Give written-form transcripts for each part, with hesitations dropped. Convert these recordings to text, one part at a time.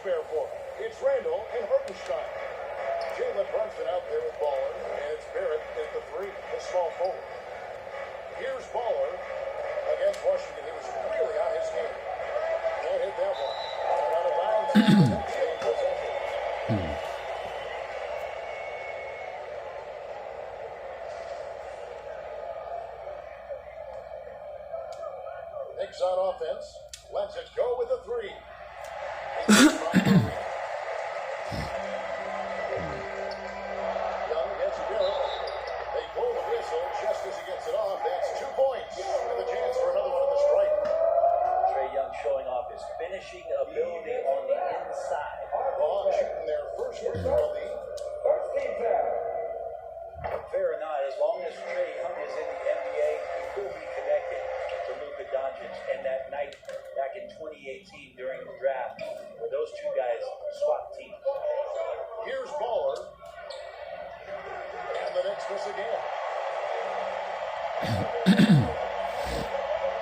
spare for him. It's Randall and Hartenstein. Jalen Brunson out there with Baller, and it's Barrett at the 3, the small forward. Here's Baller against Washington. He was really on his game. Can't hit that one. And out of bounds, the next game possession. Knicks on offense. Lets it go with a 3. Young gets Barrett. They blow the whistle just as he gets it off. That's 2 points. And a chance for another one on the strike. Trae Young showing off his finishing ability on the inside. Hawks shooting their first free throw lead. Fair or not, as long as Trae Young is in the NBA, he will be connected to Luka Doncic. And that night back in 2018 during the draft, where those two guys swapped teams. Here's Baller. And the Knicks miss again.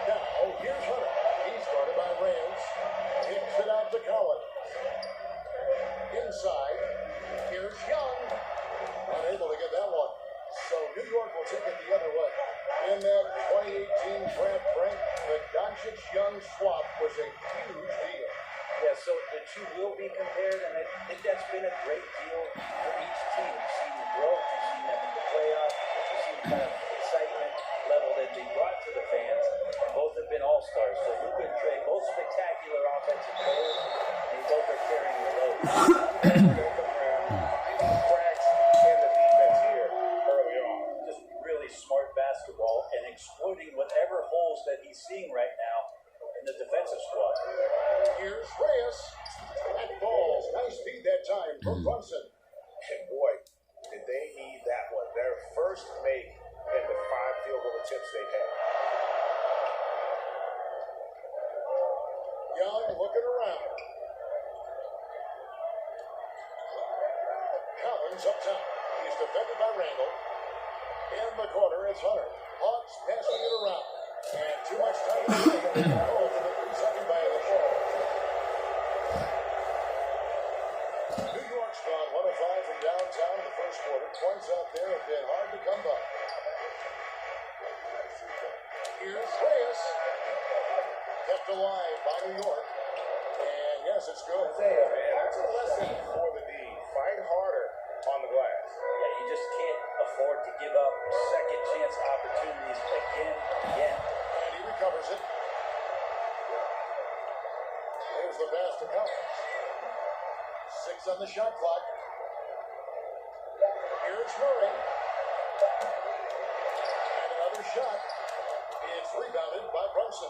Now, here's Hunter. He's guarded by Rams. Kicks it out to Collins. Inside. Here's Young. Unable to get that one. So New York will take it the other way. In that 2018 draft rank, the Doncic-Young swap was a huge deal. Yeah, so the two will be compared, and I think that's been a great deal for each team. You've seen the growth, you've seen them in the playoffs, you've seen the kind of excitement level that they brought to the fans. Both have been all-stars. So Luka and Trae, both spectacular offensive players, and they both are carrying the load. Cracks in the defense here early on. Just really smart basketball and exploiting whatever holes that he's seeing right now in the defensive squad. Here's Reyes. That falls. Nice feed that time from Brunson. And boy, did they need that one. Their first make in the 5 field goal attempts they've had. Young looking around. Collins up top. He's defended by Randall. In the corner, it's Hunter. Hawks passing it around. And too much time to take. Oh, for the 3-second violation. New York's gone 1 of 5 from downtown in the first quarter. Points out there have been hard to come by. Here's Reyes. Kept alive by New York. And yes, it's good. That's a lesson for the D. Fight harder on the glass. Yeah, you just can't afford to give up second chance opportunities again and again. And he recovers it. Here's the pass to Collins. 6 on the shot clock. Here's Murray. And another shot. It's rebounded by Brunson.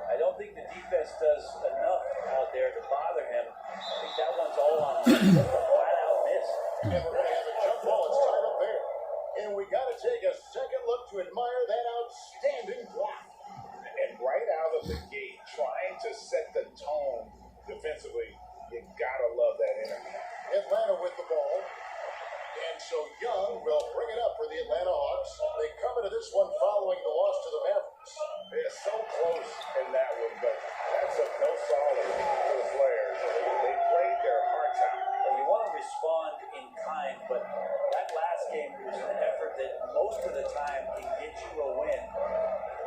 I don't think the defense does enough out there to bother him. I think that one's all on him. Just a flat-out miss. And we're going to have a jump ball. It's tied up there. And we got to take a second look to admire that outstanding block. And right out of the gate, trying to set the tone defensively, you gotta love that energy. Atlanta with the ball. And so Young will bring it up for the Atlanta Hawks. They come into this one following the loss to the Mavericks. They're so close in that one, but that's a no solid for the Flares. They played their hearts out. And you want to respond in kind, but that last game was an effort that most of the time can get you a win.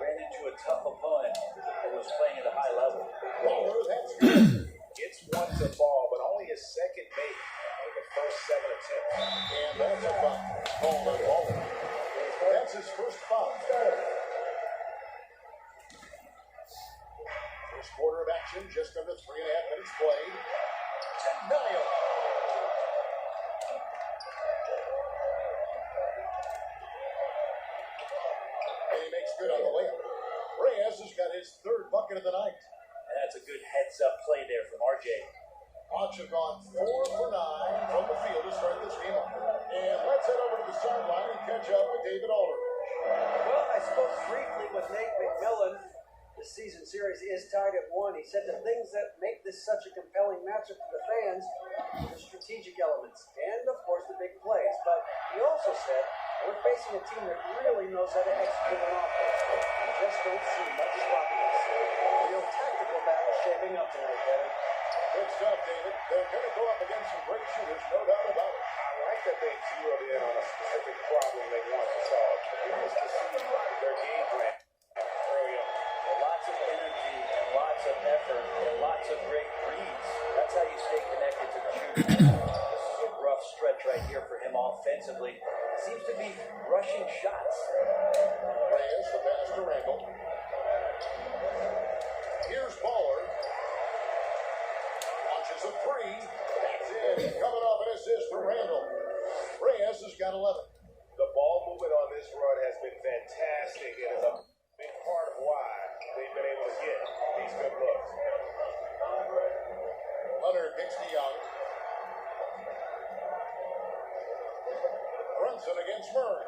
Ran into a tough opponent that was playing at a high level. Waller, that's good. Gets one to fall, but only his second make in the first 7 attempts. And that's a foul. Called by Waller. That's his first foul. First quarter of action, just under 3.5 minutes played. Denial. And he makes good on the layup. Reyes has got his 3rd bucket of the night. And that's a good heads-up play there from RJ. Hawks have gone 4 for 9 from the field to start this game off. And let's head over to the sideline and catch up with David Aldridge. Well, I spoke briefly with Nate McMillan. The season series is tied at 1. He said the things that make this such a compelling matchup for the fans are the strategic elements and, of course, the big plays. But he also said we're facing a team that really knows how to execute an offense. We just don't see much sloppiness. Real tactical battle shaping up tonight, Kevin. Good stuff, David. They're going to go up against some great shooters, no doubt about it. I like that they zeroed in on a specific problem they want to solve. It was to see their game plan early on. Lots of energy and lots of effort and lots of great reads. That's how you stay connected to the shooter. This is a rough stretch right here for him offensively. Seems to be rushing shots. Reyes, the pass to Randall. Here's Baller. Launches a three. That's in. Coming off an assist for Randall. Reyes has got 11. The ball movement on this run has been fantastic and is a big part of why they've been able to get these good looks. Hunter kicks to Young. Brunson against Murray.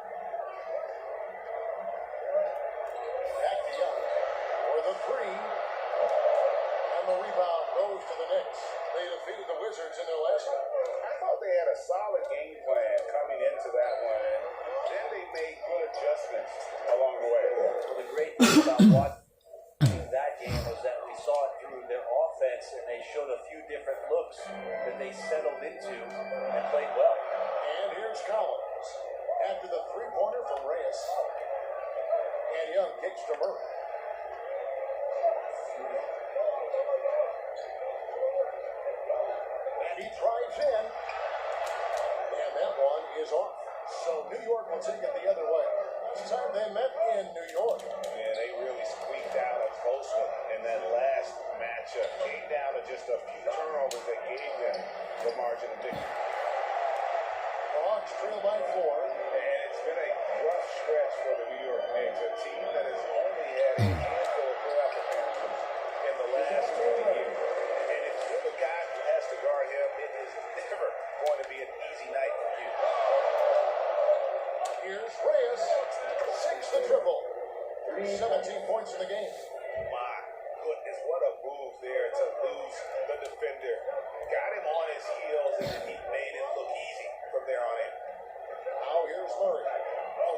Back to Young for the three. And the rebound goes to the Knicks. They defeated the Wizards in their last one. I thought they had a solid game plan coming into that one, and then they made good adjustments along the way. Well, the great thing about watching that game was that we saw it through their offense, and they showed a few different looks that they settled into and played well. And here's Collins. After the three-pointer from Reyes. And Young kicks to Murray. And he drives in. And that one is off. So New York will take it the other way. This time they met in New York. Yeah, they really squeaked out a close one in that last matchup. Came down to just a few turnovers that gave them the margin of victory. The Hawks trail by 4. And it's been a rough stretch for the New York Knicks, a team that has only had a handful of playoff appearances in the last 20 years. And if you're the guy who has to guard him, it is never going to be an easy night for you. Here's Reyes. 6 the triple. 17 points in the game. My goodness, what a move there to lose the defender. Got him on his heels, and then he made it look easy from there on in. Now here's Murray.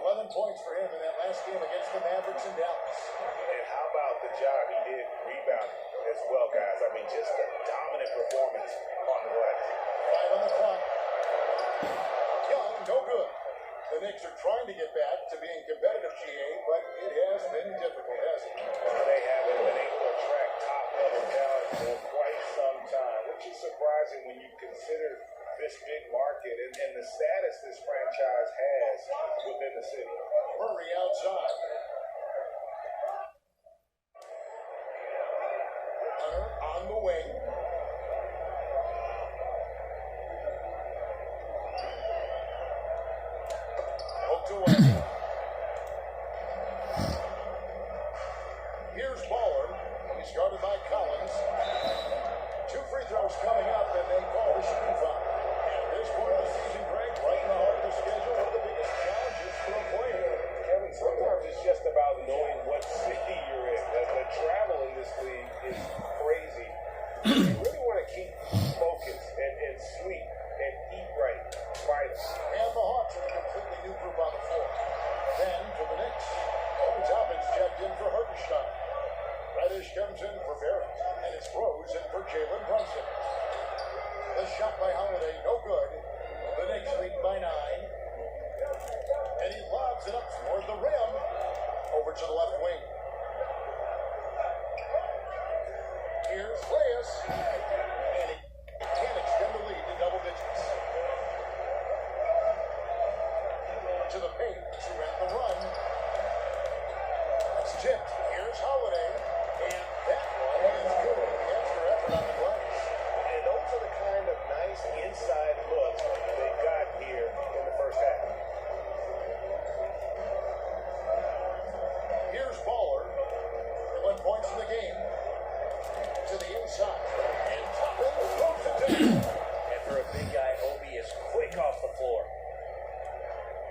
11 points for him in that last game against the Mavericks in Dallas. And how about the job he did rebounding as well, guys? I mean, just a dominant performance on the glass. 5 on the clock. Young, no good. The Knicks are trying to get back to being competitive, GA, but it has been difficult, hasn't it? They haven't been able to attract top-level talent for quite some time, which is surprising when you consider this big market and the status this franchise has within the city. Murray outside. Hunter on the wing. Poked away. Here's Baller. He's guarded by Collins. 2 free throws coming up, and they call the shooting foul. At this point of the season, Greg, right in the heart of the schedule, one of the biggest challenges for a player. Kevin, sometimes it's just about knowing what city you're in. The travel in this league is crazy. You really want to keep focused and sleep and eat right. And the Hawks with a completely new group on the floor. Then for the Knicks, Obi Toppin's checked in for Hartenstein. Reddish comes in for Barrett, and it's Rose in for Jalen Brunson. The shot by Holiday, no good. The Knicks lead by 9. And he lobs it up toward the rim, over to the left wing. Here's Reyes, and he can't extend the lead to double digits. To the paint to end the run. It's tipped. Here's Holiday, and that one is good. The extra effort on the glass. And those are the kind of nice inside looks they got here in the first half. Here's Baller. 11 points in the game. To the inside. And Toppin throws it down. And for a big guy, Obi is quick off the floor.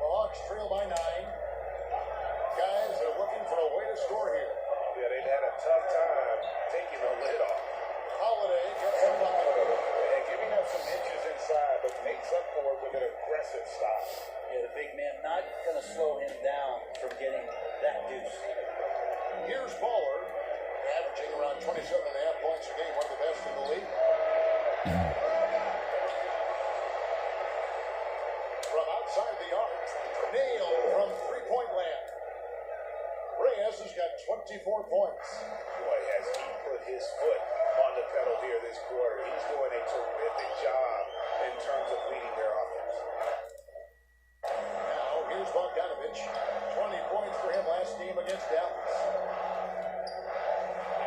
The Hawks trail by 9. Guys are looking for a way to score here. Yeah, they've had a tough time taking the lid off. Holiday gets a bucket. And giving up some inches inside, but makes up for it with an aggressive stop. Yeah, the big man not going to slow him down from getting that deuce. Here's Baller, averaging around 27.5 points a game, one of the best in the league. 24 points. Boy, has he put his foot on the pedal here this quarter. He's doing a terrific job in terms of leading their offense. Now, here's Bogdanovich. 20 points for him last game against Dallas.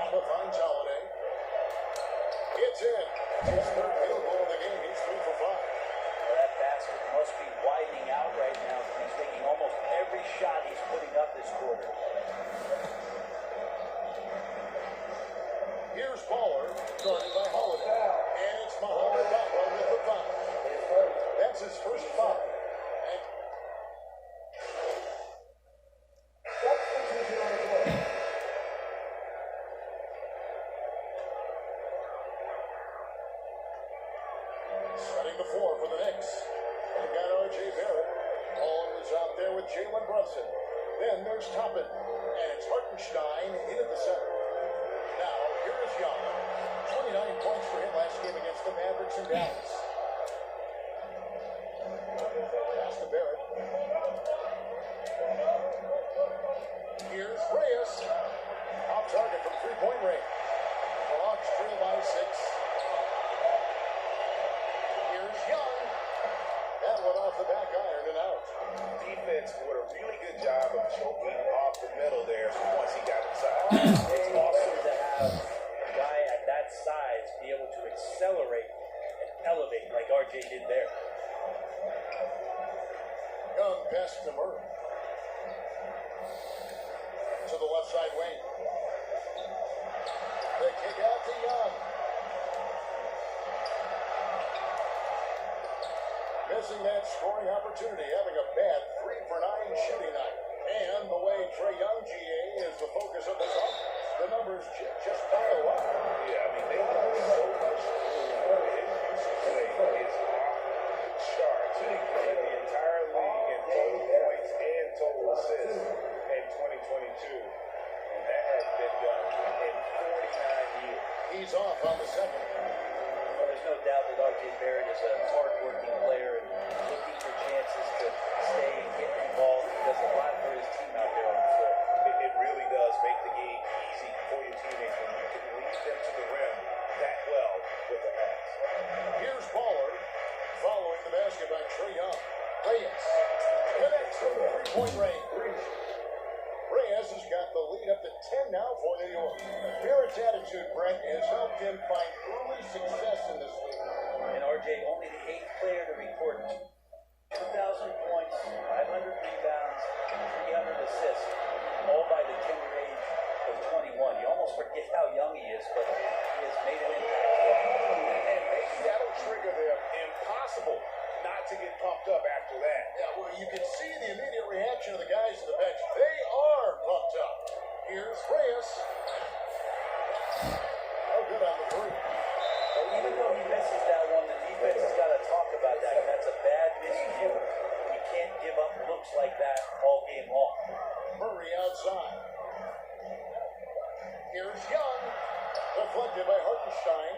Alba finds Holiday. It's in. His third field goal of the game. He's 3 for 5. Well, that basket must be widening out right now. He's making almost every shot he's putting up this quarter. Here's Baller, guarded by Holiday. And it's Mohamed Bamba with the foul. That's his first foul. And setting the floor for the Knicks. They've got R.J. Barrett. Baller is out there with Jalen Brunson. Then there's Toppin. And it's Hartenstein in at the center. Now, here is Young. 29 points for him last game against the Mavericks in Dallas. Pass to Barrett. Here's Reyes. Off target from three-point range. The Hawks trail by 6. Here's Young. That one off the back iron and out. Defense did a really good job of choking off the middle there once he got inside. It's awesome to have a guy at that size be able to accelerate and elevate like RJ did there. Young pass to Murray. To the left side wing. The kick out to Young. Missing that scoring opportunity, having a bad 3 for 9 shooting night. And the way Trae Young, GA, is the focus of this offense, the numbers just pile up. Yeah, I mean, they have so much room. His usage rate is off the charts. He led the entire league in total points and total assists in 2022. And that has been done in 49 years. He's off on the second. Well, there's no doubt that RJ Barrett is a hard-working player and looking for chances to stay and get involved. He does a lot for his team out there on the floor. It really does make the game easy for your teammates when you can lead them to the rim that well with a pass. Here's Baller, following the basket by Trae Young. Reyes connects from the three-point range. Reyes has got the lead up to 10 now for New York. Barrett's attitude, Brent, has helped him find early success in this league. And RJ, only the 8th player to record 2,000 points, 500 rebounds, 300 assists, all by the tender age of 21. You almost forget how young he is, but he has made an impact. And maybe that'll trigger them. Impossible not to get pumped up after that. Yeah, well, you can see the immediate reaction of the guys on the bench. They are pumped up. Here's Reyes. Oh, good on the three. So even though he misses that one, the defense has got to talk about that. That's a bad miscue. You can't give up looks like that all game long. Murray outside. Here's Young. Deflected by Hartenstein.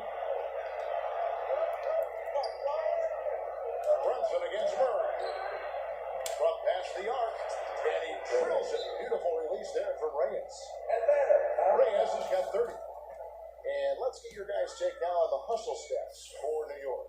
Brunson against Murray. Brought past the arc. And he drills it. Beautiful release there from Reyes. Reyes has got 30. And let's get your guys' take now on the hustle steps for New York.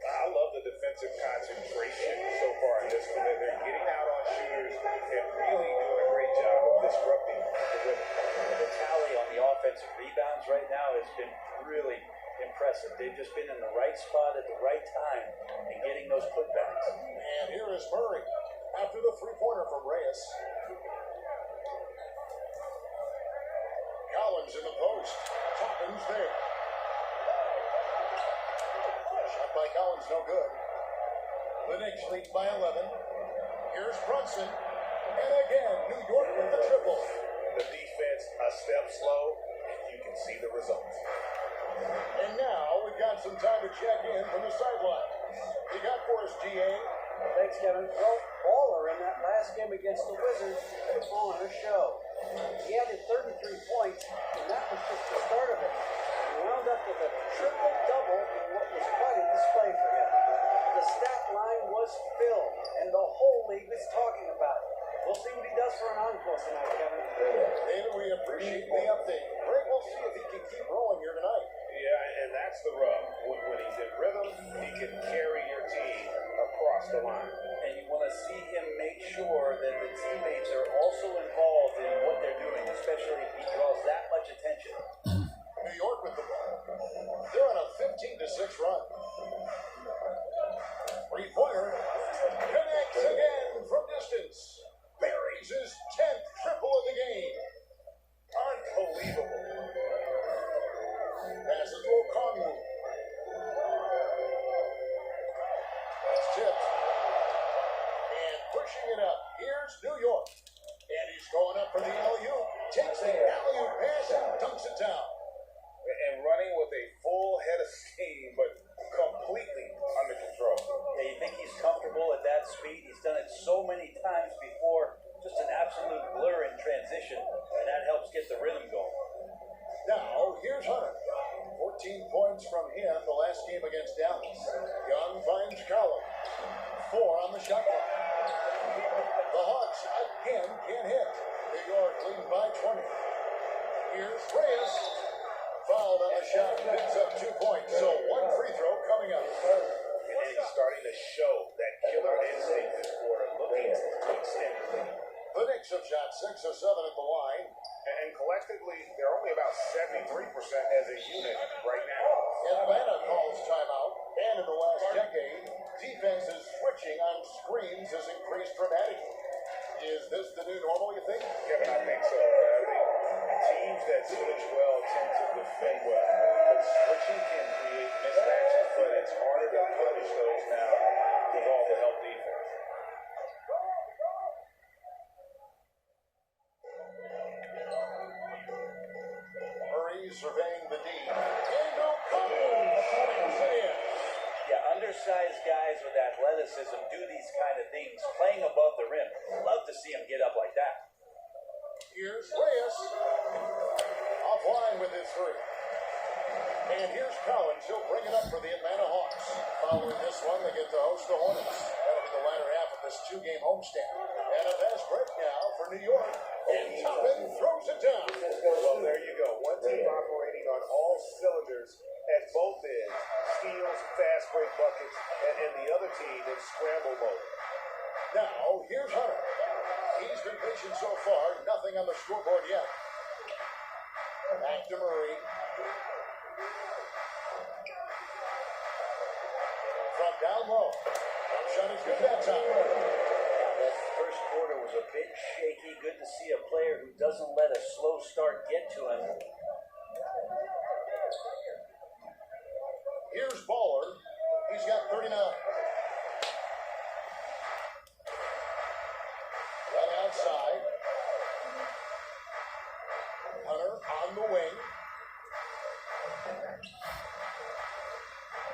I love the defensive concentration so far in this one. They're getting out on shooters and really doing a great job of disrupting the rim. The tally on the offensive rebounds right now has been really impressive. They've just been in the right spot at the right time and getting those putbacks. And here is Murray after the three-pointer from Reyes. Collins in the post. Toppin's there. Shot by Collins, no good. The Knicks lead by 11. Here's Brunson. And again, New York with the triple. The defense a step slow, and you can see the results. And now we've got some time to check in from the sideline. You got for us, GA. Thanks, Kevin. Well, Baller in that last game against the Wizards put on a show. He added 33 points, and that was just the start of it. He wound up with a triple-double in what was quite a display for him. The stat line was filled, and the whole league was talking about it. We'll see what he does us for an encore tonight, Kevin. David, we appreciate the update. Greg, we'll see if he can keep rolling here tonight. Yeah, and that's the rub. When he's in rhythm, he can carry your team across the line. And you want to see him make sure that the teammates are also involved in what they're doing, especially if he draws that much attention. New York with the ball. They're on a 15-6 run. Three-pointer connects again from distance. Buries his 10th triple of the game. Unbelievable. Passes to O'Connell. That's tipped. And pushing it up. Here's New York. And he's going up for the alley-oop. Takes the alley-oop pass and dunks it down. And running with a full head of steam, but completely under control. Yeah, you think he's comfortable at that speed? He's done it so many times before. Just an absolute blur in transition, and that helps get the rhythm going. Now, here's Hunter. 14 points from him the last game against Dallas. Young finds Collins. 4 on the shot clock. The Hawks again can't hit. New York leading by 20. Here's Reyes. Fouled on the shot. Picks up 2 points. So 1 free throw coming up. And he's starting to show that killer instinct this quarter, looking to extend the lead. The Knicks have shot 6 of 7 at the line. And collectively, they're only about 73% as a unit right now. Atlanta calls timeout. And in the last decade, defenses switching on screens has increased dramatically. Is this the new normal, you think? Kevin, I think so. I think teams that switch well tend to defend well. But switching can create mismatches, but it's harder to punish those now with all the help defense. Murray surveying the D. And O'Connell swings it in. Yeah, undersized guys with athleticism do these kind of things, playing above the rim. Love to see him get up like that. Here's Reyes. Offline with his 3. And here's Collins. He'll bring it up for the Atlanta Hawks. Following this one, they get to host the Hornets. That'll be the latter half of this 2-game homestand. And a fast break now for New York. And Toppin throws it down. Well, there you go. One team operating on all cylinders at both ends. Steals, fast break buckets, and the other team in scramble mode. Now, here's Hunter. He's been patient so far. Nothing on the scoreboard yet. Back to Murray. From down low. Jump shot is good that time. That first quarter was a bit shaky. Good to see a player who doesn't let a slow start get to him. Here's Baller. He's got 39. Right outside. Hunter on the wing.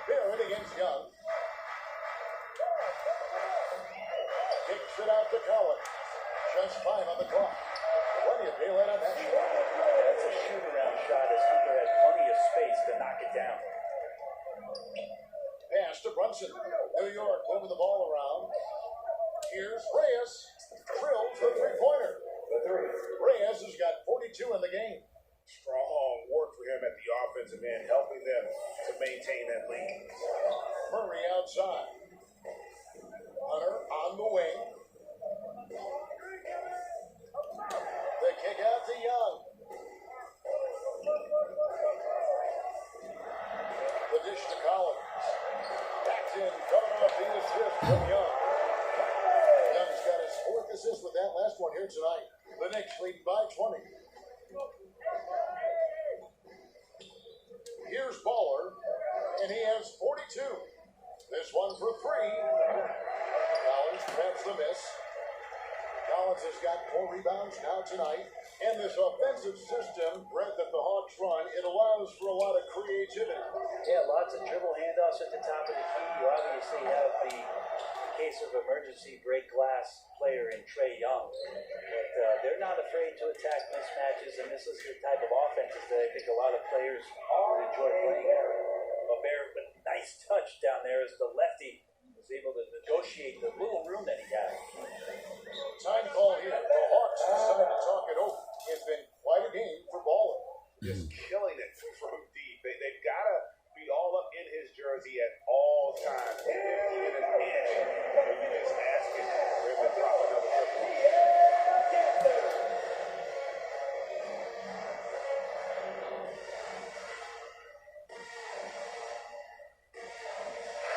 Barrett against Young. Kicks it out to Collins. Just 5 on the clock. Plenty of daylight on that shot. That's a shoot-around shot as Hunter had plenty of space to knock it down. Pass to Brunson. New York moving the ball around. Here's Reyes. Drills the 3-pointer. Reyes has got 42 in the game. Strong work for him at the offensive end, helping them to maintain that lead. Murray outside. Hunter on the wing. The kick out to Young. The dish to Collins. Backed in, coming off the assist from Young. Young's got his 4th assist with that last one here tonight. The Knicks lead by 20. Here's Baller, and he has 42. This one for 3. Collins prevents the miss. Collins has got 4 rebounds now tonight. And this offensive system, Brett, that the Hawks run, it allows for a lot of creativity. Yeah, lots of dribble handoffs at the top of the key. You obviously have the case of emergency break glass player in Trae Young. But they're not afraid to attack mismatches, and this is the type of offenses that I think a lot of players would enjoy playing at. Barrett with a nice touch down there as the lefty was able to negotiate the little room that he had. Time call here. The Hawks just killing it from deep. They've got to be all up in his jersey at all times. Give him even an inch, or you just ask him for him to drop another triple.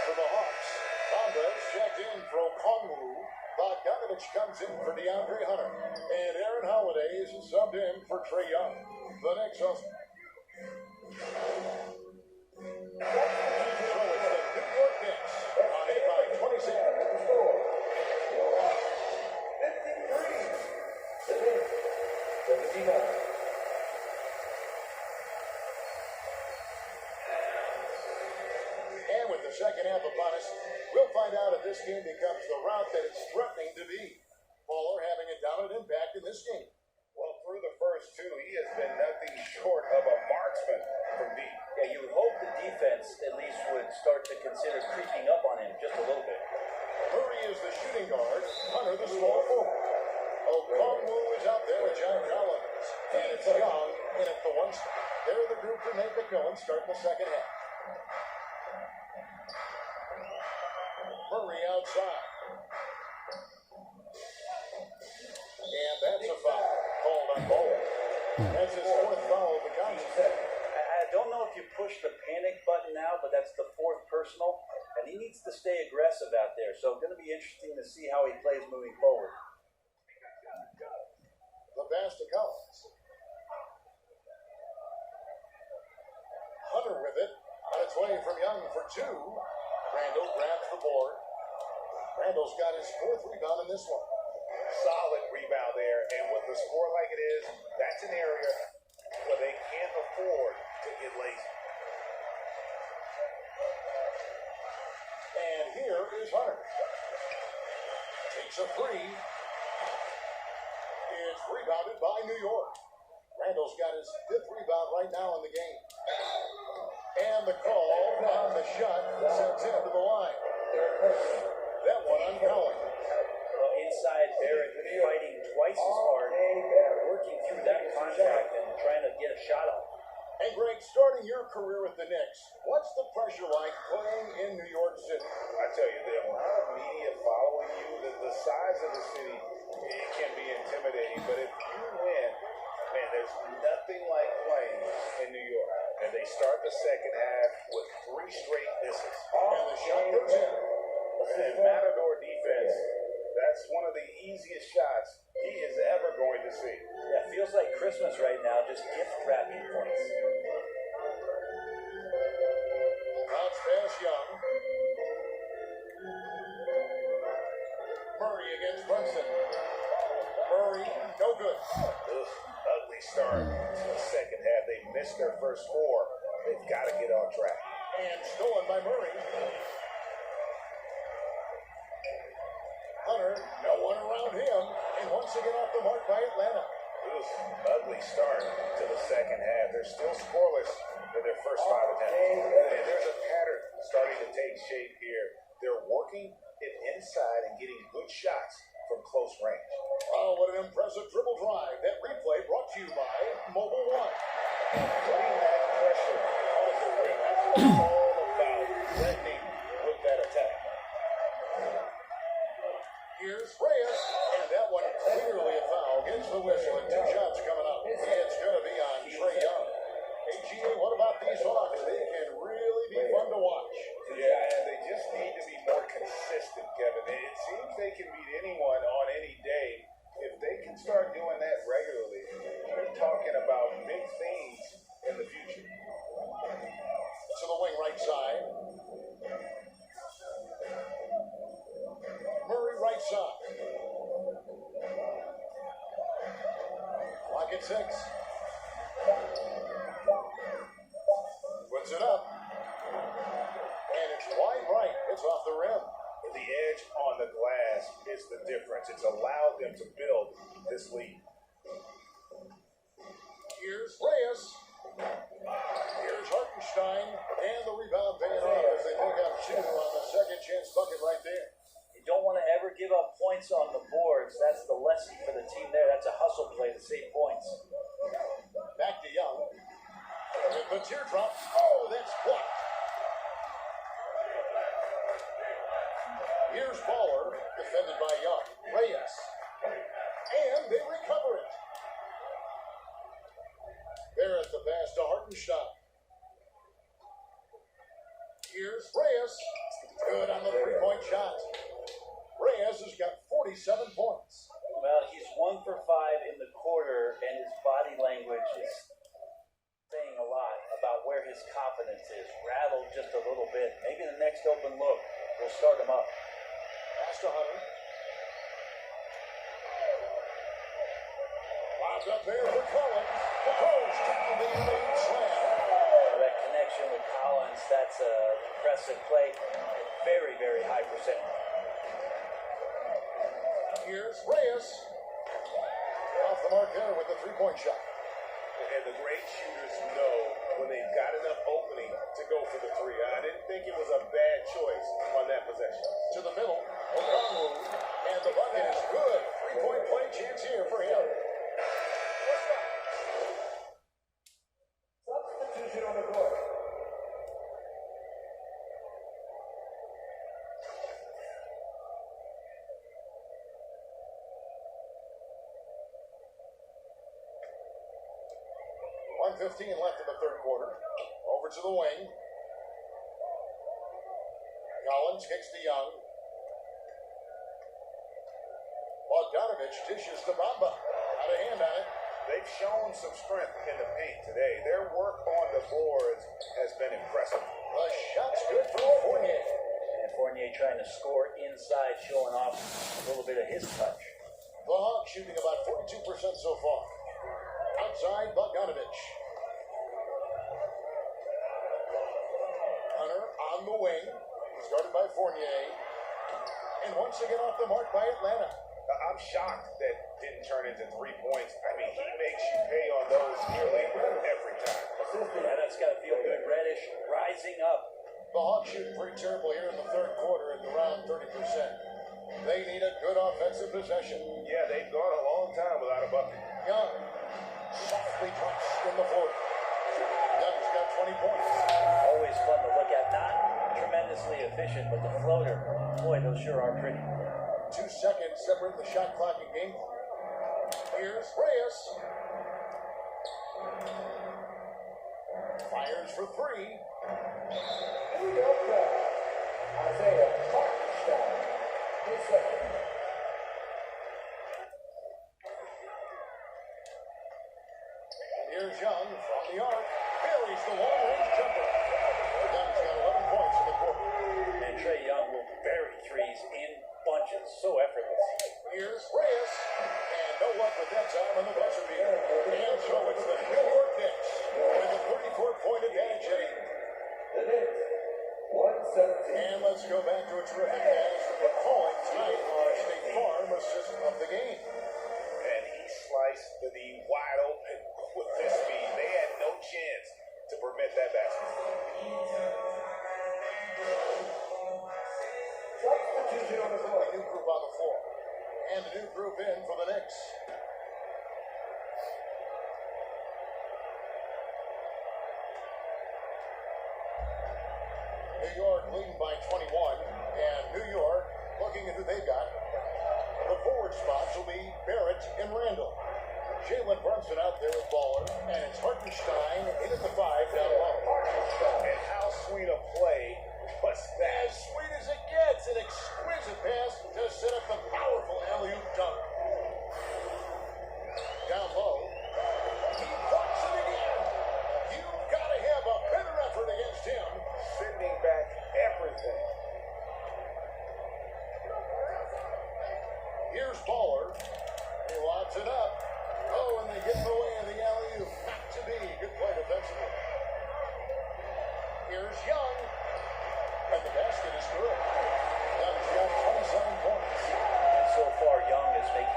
For the Hawks, Condos checked in for Okongwu. Bogdanovich comes in for DeAndre Hunter. And Aaron Holiday is subbed in for Trae Young. The Knicks also. So it's the New York Knicks on 8 by 26. And with the second half upon us, we'll find out if this game becomes the route that it's threatening to be. Baller having a dominant impact in this game. Well, through the first two, he has been nothing short of a marksman from deep. Yeah, you would hope the defense at least would start to consider creeping up on him just a little bit. Murray is the shooting guard, Hunter the small forward. Okongwu is out there with John Collins. And it's Young in at the one spot. They're the group to make it go and start the second half. Murray outside. And that's a foul called on Ball. That's his fourth foul of the contest. I don't know if you push the panic button now, but that's the fourth personal, and he needs to stay aggressive out there. So it's going to be interesting to see how he plays moving forward. The pass to Collins. Hunter with it. On its way from Young for two. Randall grabs the board. Randall's got his fourth rebound in this one. Solid rebound there, and with the score like it is, that's an area where they can't afford to get lazy. And here is Hunter. Takes a three. It's rebounded by New York. Randall's got his fifth rebound right now in the game. And the call on the shot sends him to the line. That one on Collins. Well, inside, Barrett fighting twice as hard, working through that contact and trying to get a shot off. And Greg, starting your career with the Knicks, what's the pressure like playing in New York City? I tell you, the amount of media following you, the size of the city, it can be intimidating. But if you win, man, there's nothing like playing in New York. And they start the second half with 3 straight misses. And the shot goes in. And Matador defense, that's one of the easiest shots he is ever going to see. Yeah, feels like Christmas right now, just gift wrapping points. Bounce pass Young. Murray against Brunson. Murray, no good. Ugly start to the second half. They missed their first 4. They've got to get on track. And stolen by Murray. Hunter, no one around him. And once again off the mark by Atlanta. Ugly start to the second half. They're still scoreless in their first 5 attempts. And there's a pattern starting to take shape here. They're working it inside and getting good shots from close range. Oh, what an impressive dribble drive. That replay brought to you by Mobile One. Putting that pressure on the rim. That's what it's all about. Threatening with that attack. Here's Reyes. And that one clearly a foul. Gets the whistle and 2 shots coming up. It's going to be on Trae Young. AGA, what about these Hawks? They can really be fun to watch. Yeah, and they just need to be more consistent, Kevin. It seems they can beat anyone on any day. If they can start doing that regularly, you're talking about big things in the future. To the wing right side. Murray right side. Clock at 6. Puts it up. And it's wide right. It's off the rim. The edge on the glass is the difference. It's allowed them to build this lead. Here's Reyes. Here's Hartenstein. And the rebound paying off as they pick up 2 on the second chance bucket right there. You don't want to ever give up points on the boards. That's the lesson for the team there. That's a hustle play to save points. Back to Young. Hartenstein. Here's Reyes. Good on the three-point shot. Reyes has got 47 points. Well, he's 1 for 5 in the quarter, and his body language is saying a lot about where his confidence is. Rattled just a little bit. Maybe the next open look will start him up. Pass to Hunter. Lobs up there for Collins. The Pros tackle the lead slam. That connection with Collins, that's a impressive play. Very, very high percentage. Here's Reyes. Off the mark there with the three-point shot. And the great shooters know when they've got enough opening to go for the three. I didn't think it was a bad choice on that possession. To the middle. Okongwu. And the bucket is good. Three-point play chance here for him. Substitution on the court. .15 left in the third quarter. Over to the wing. Collins kicks to Young. Bogdanovich dishes to Bamba. Out of hand on it. They've shown some strength in the paint today. Their work on the boards has been impressive. The shot's good from Fournier. And Fournier trying to score inside, showing off a little bit of his touch. The Hawks shooting about 42% so far. Outside, Bogdanovich. Hunter on the wing. Started by Fournier. And once again off the mark by Atlanta. I'm shocked that didn't turn into 3 points. I mean, he makes you pay on those nearly every time. Yeah, that's got to feel good. Reddish rising up. The Hawks shooting pretty terrible here in the third quarter at around 30%. They need a good offensive possession. Yeah, they've gone a long time without a bucket. Young softly drops in the 40. Young's got 20 points. Always fun to look at. Not tremendously efficient, but the floater, boy, those sure are pretty. 2 seconds separate the shot clock and game clock. Here's Reyes. Fires for 3. New York crowd. Isaiah Hartenstein. His second. And here's Young from the arc. Buries the long-range jumper. Young's got 11 points in the quarter. And Trae Young will bury threes in bunches. So effortless. Here's Reyes. And no luck with that time on the buzzer beater. And so it's the New York Knicks with a 34-point advantage heading. The Knicks. 117. And let's go back to a terrific pass that we're calling tonight our State Farm assist of the game. And he sliced the wide open with this speed. They had no chance to prevent that basket. Substitution on the A court. new group on the floor. And a new group in for the Knicks. New York leading by 21. And New York looking at who they've got. The forward spots will be Barrett and Randall. Jalen Brunson out there with Baller. And it's Hartenstein in at the 5 down low. And how sweet a play was that? As sweet as it gets, an exquisite pass to set up the powerful alley-oop dunk. Down low. He puts it again. You've got to have a better effort against him. Sending back everything. Here's Baller. He lobs it up. Oh, and they get in the way of the alley-oop. Not to be. Good play defensively. Here's Young. And the basket is good. Young's got 27 points. And so far, Young is making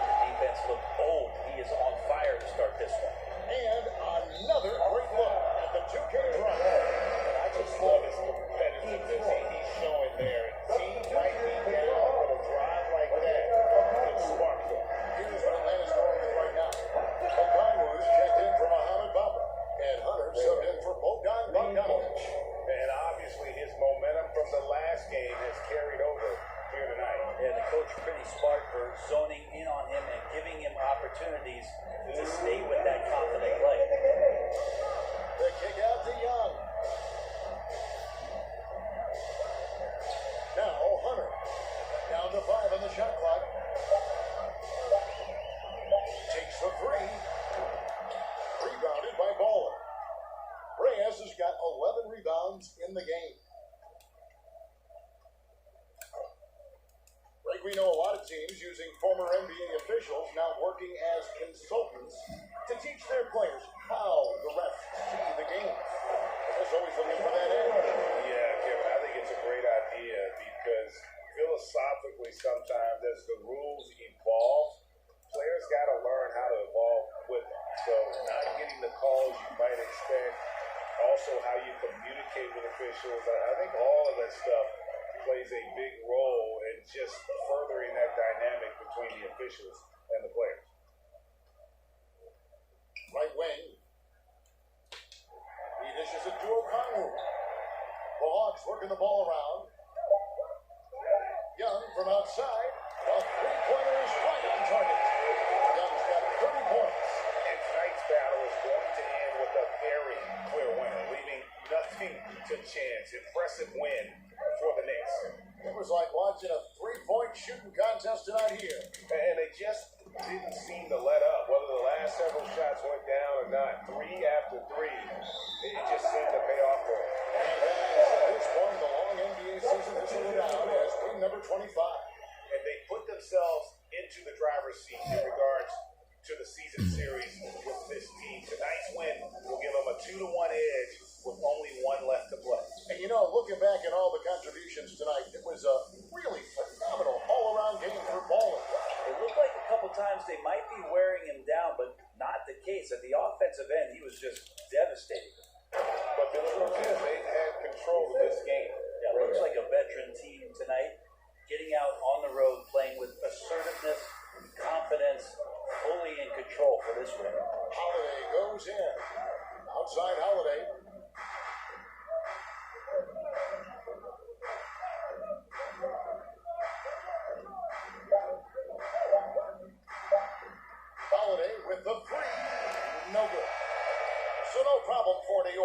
rounds in the game. Like we know a lot of teams using former NBA officials now working as consultants to teach their players how the refs see the game. There's always looking for that end. Yeah, Kevin, I think it's a great idea because philosophically sometimes as the rules evolve, players got to learn how to evolve with them. So not getting the calls you might expect, also how you communicate with officials. I think all of that stuff plays a big role in just furthering that dynamic between the officials and the players. Right wing. He dishes it to O'Connell. The Hawks working the ball around. Young from outside. A three-pointer is right on target. Young's got 30 points. And tonight's battle is going to end with a very clear winner, leaving nothing to chance. Impressive win for the Knicks. It was like watching a three-point shooting contest tonight here. And they just didn't seem to let up. Whether the last several shots went down or not, three after three, it just seemed to pay off for them. And at this point, the long NBA season is slowed down as team number 25. And they put themselves into the driver's seat in regards to the season series with this team. Tonight's win will give them a 2-1 edge with only one left to play. And you know, looking back at all the contributions tonight, it was a really phenomenal all-around game for Ballin. It looked like a couple times they might be wearing him down, but not the case. At the offensive end, he was just devastating. But the truth is, they had control of this game. Yeah, looks like a veteran team tonight, getting out on the road, playing with assertiveness, confidence, fully in control for this win. Holiday goes in. Outside Holiday. Holiday with the three. No good. So no problem for New York.